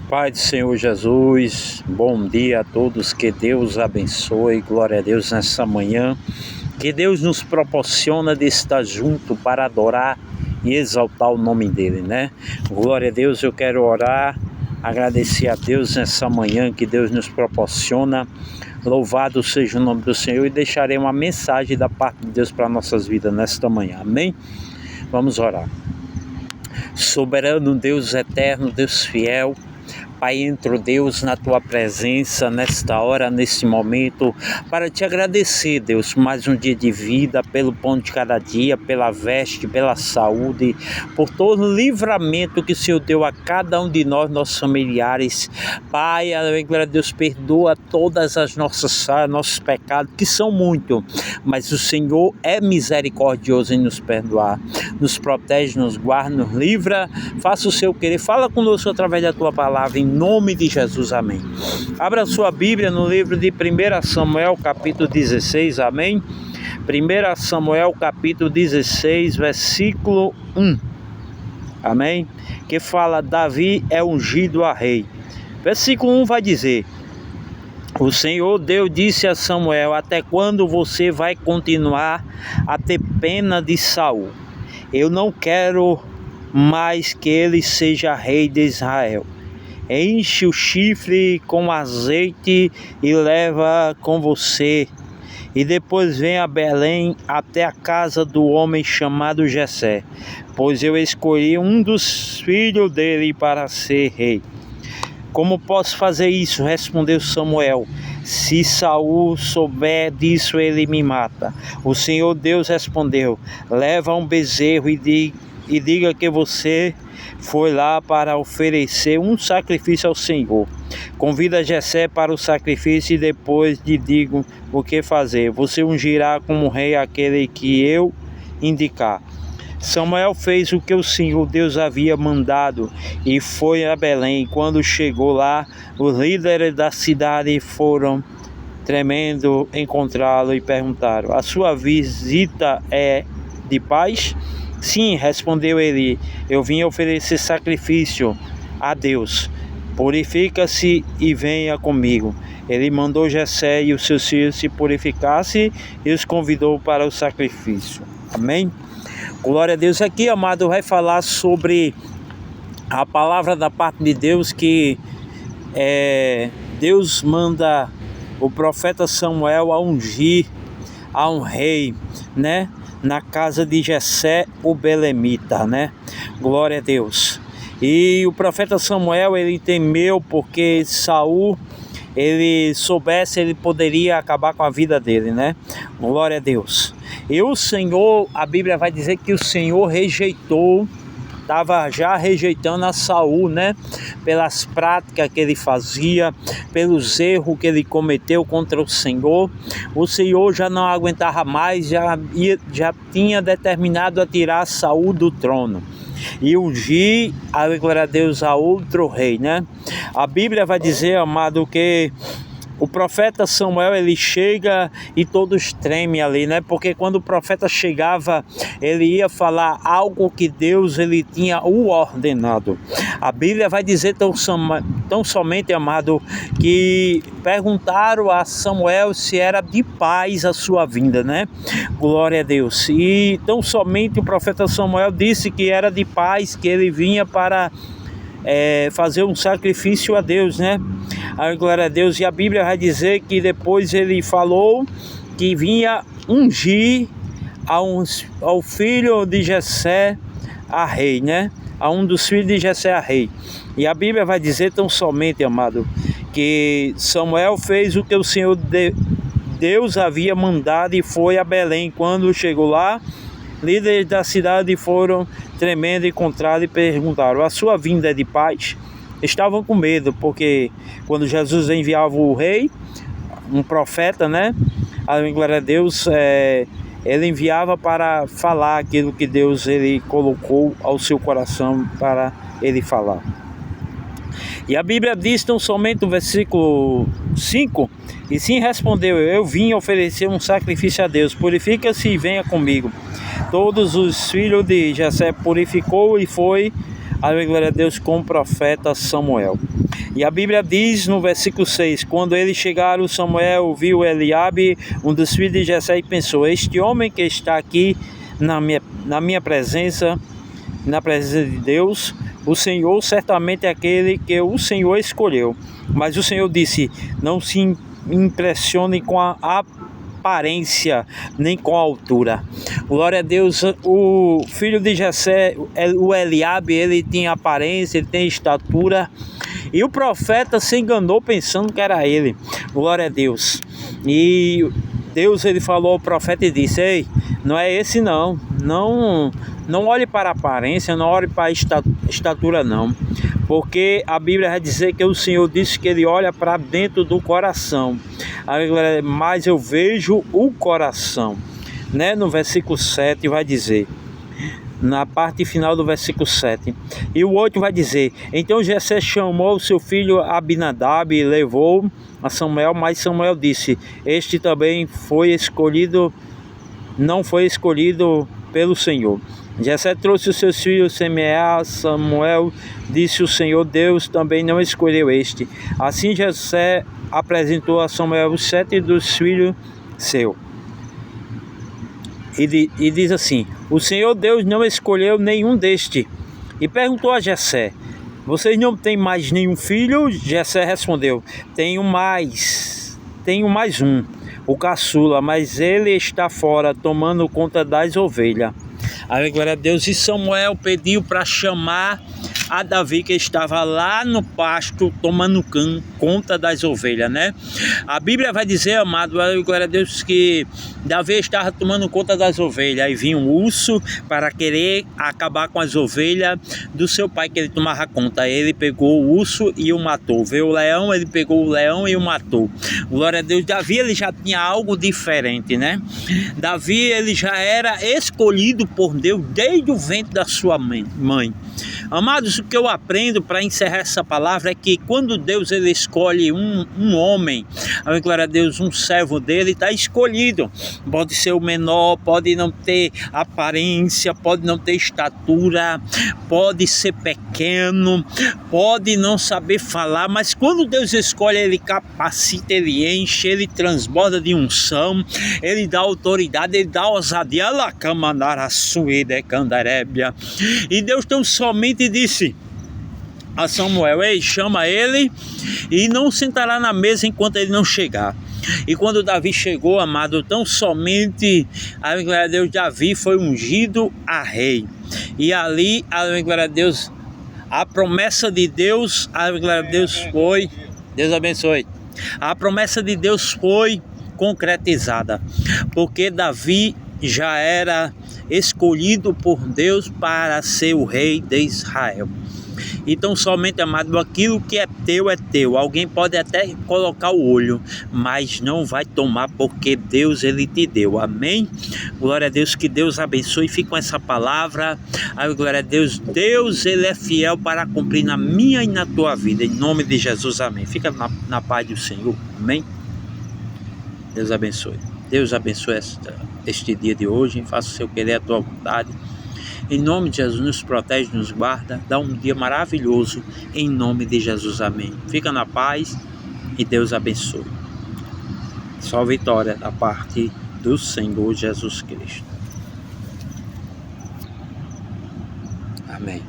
Pai do Senhor Jesus, bom dia a todos, que Deus abençoe, glória a Deus nessa manhã, que Deus nos proporciona de estar junto para adorar e exaltar o nome dEle, né? Glória a Deus, eu quero orar, agradecer a Deus nessa manhã que Deus nos proporciona, louvado seja o nome do Senhor, e deixarei uma mensagem da parte de Deus para nossas vidas nesta manhã, amém? Vamos orar. Soberano Deus eterno, Deus fiel, Pai, entro, Deus, na Tua presença, nesta hora, neste momento, para Te agradecer, Deus, mais um dia de vida, pelo pão de cada dia, pela veste, pela saúde, por todo o livramento que o Senhor deu a cada um de nós, nossos familiares. Pai, glória a Deus, perdoa todas as nossos pecados, que são muitos, mas o Senhor é misericordioso em nos perdoar. Nos protege, nos guarda, nos livra, faça o Seu querer, fala conosco através da Tua palavra, em nome de Jesus, amém. Abra a sua Bíblia no livro de 1 Samuel, capítulo 16, amém? 1 Samuel, capítulo 16, versículo 1, amém? Que fala, Davi é ungido a rei. Versículo 1 vai dizer, o Senhor Deus disse a Samuel, até quando você vai continuar a ter pena de Saul? Eu não quero mais que ele seja rei de Israel. Enche o chifre com azeite e leva com você. E depois vem a Belém até a casa do homem chamado Jessé, pois eu escolhi um dos filhos dele para ser rei. Como posso fazer isso? Respondeu Samuel. Se Saul souber disso, ele me mata. O Senhor Deus respondeu, leva um bezerro e diga que você foi lá para oferecer um sacrifício ao Senhor. Convida Jessé para o sacrifício e depois lhe digo o que fazer. Você ungirá como rei aquele que eu indicar. Samuel fez o que o Senhor Deus havia mandado e foi a Belém. Quando chegou lá, os líderes da cidade foram tremendo encontrá-lo e perguntaram, a sua visita é de paz? Sim, respondeu ele, eu vim oferecer sacrifício a Deus. Purifica-se e venha comigo. Ele mandou Jessé e os seus filhos se purificassem e os convidou para o sacrifício. Amém? Glória a Deus. Aqui, amado, vai falar sobre a palavra da parte de Deus que Deus manda o profeta Samuel a ungir a um rei, né? Na casa de Jessé, o belemita, né? Glória a Deus. E o profeta Samuel, ele temeu porque Saul, ele soubesse, ele poderia acabar com a vida dele, né? Glória a Deus. E o Senhor, a Bíblia vai dizer que o Senhor rejeitou, estava já rejeitando a Saul, né? Pelas práticas que ele fazia, pelos erros que ele cometeu contra o Senhor já não aguentava mais, já tinha determinado a tirar Saul do trono e ungir, glória a Deus, a outro rei, né? A Bíblia vai dizer, amado, que o profeta Samuel, ele chega e todos tremem ali, né? Porque quando o profeta chegava, ele ia falar algo que Deus, ele tinha o ordenado. A Bíblia vai dizer tão somente, amado, que perguntaram a Samuel se era de paz a sua vinda, né? Glória a Deus. E tão somente o profeta Samuel disse que era de paz, que ele vinha para fazer um sacrifício a Deus, né? Glória a Deus. E a Bíblia vai dizer que depois ele falou que vinha ungir ao filho de Jessé a rei, né? A um dos filhos de Jessé a rei. E a Bíblia vai dizer tão somente, amado, que Samuel fez o que o Senhor Deus havia mandado e foi a Belém. Quando chegou lá, líderes da cidade foram tremendo, encontraram e perguntaram, a sua vinda é de paz? Estavam com medo, porque quando Jesus enviava o rei, um profeta, né? Glória a Deus, ele enviava para falar aquilo que Deus ele colocou ao seu coração para ele falar. E a Bíblia diz tão somente no versículo 5, e sim respondeu, eu vim oferecer um sacrifício a Deus, purifica-se e venha comigo. Todos os filhos de Jessé purificou e foi aleluia, glória a Deus, com o profeta Samuel. E a Bíblia diz no versículo 6, quando eles chegaram, Samuel viu Eliabe, um dos filhos de Jessé, e pensou, este homem que está aqui na minha presença, na presença de Deus, o Senhor certamente é aquele que o Senhor escolheu. Mas o Senhor disse, não se impressione com a aparência, nem com a altura. Glória a Deus, o filho de Jessé, o Eliabe, ele tinha aparência, ele tem estatura, e o profeta se enganou pensando que era ele. Glória a Deus. E Deus, ele falou ao profeta e disse, ei, não é esse não, não olhe para a aparência, não olhe para a estatura não, porque a Bíblia vai dizer que o Senhor disse que ele olha para dentro do coração, mas eu vejo o coração, né? No versículo 7 vai dizer, na parte final do versículo 7, e o 8 vai dizer, então Jessé chamou seu filho Abinadab e levou a Samuel, mas Samuel disse, este também foi escolhido, não foi escolhido pelo Senhor. Jessé trouxe os seus filhos semear, Samuel disse, o Senhor Deus também não escolheu este. Assim Jessé apresentou a Samuel os 7 dos filhos seus. E diz assim, o Senhor Deus não escolheu nenhum deste. E perguntou a Jessé, vocês não têm mais nenhum filho? Jessé respondeu, tenho mais um, o caçula, mas ele está fora tomando conta das ovelhas. Aí, glória a Deus, e Samuel pediu para chamar a Davi, que estava lá no pasto tomando conta das ovelhas, né? A Bíblia vai dizer, amado, glória a Deus, que Davi estava tomando conta das ovelhas, aí vinha um urso para querer acabar com as ovelhas do seu pai, que ele tomava conta. Ele pegou o urso e o matou. Veio o leão, ele pegou o leão e o matou. Glória a Deus. Davi, ele já tinha algo diferente, né? Davi, ele já era escolhido por Deus desde o ventre da sua mãe. Amados, o que eu aprendo para encerrar essa palavra é que quando Deus ele escolhe um homem, glória a Deus, um servo dele, está escolhido. Pode ser o menor, pode não ter aparência, pode não ter estatura, pode ser pequeno, pode não saber falar, mas quando Deus escolhe, ele capacita, ele enche, ele transborda de unção, ele dá autoridade, ele dá ousadia. E Deus tão somente disse a Samuel, ei, chama ele e não sentará na mesa enquanto ele não chegar. E quando Davi chegou, amado, tão somente, a glória a Deus, Davi foi ungido a rei. E ali, a glória a Deus, a promessa de Deus, a glória a Deus foi, Deus abençoe, a promessa de Deus foi concretizada, porque Davi já era escolhido por Deus para ser o rei de Israel. Então somente, amado, aquilo que é teu. Alguém pode até colocar o olho, mas não vai tomar, porque Deus ele te deu. Amém? Glória a Deus, que Deus abençoe. Fique com essa palavra. Glória a Deus. Deus ele é fiel para cumprir na minha e na tua vida. Em nome de Jesus, amém. Fica na paz do Senhor. Amém? Deus abençoe. Deus abençoe este dia de hoje. Faça o seu querer, a tua vontade. Em nome de Jesus, nos protege, nos guarda. Dá um dia maravilhoso. Em nome de Jesus, amém. Fica na paz e Deus abençoe. Só vitória da parte do Senhor Jesus Cristo. Amém.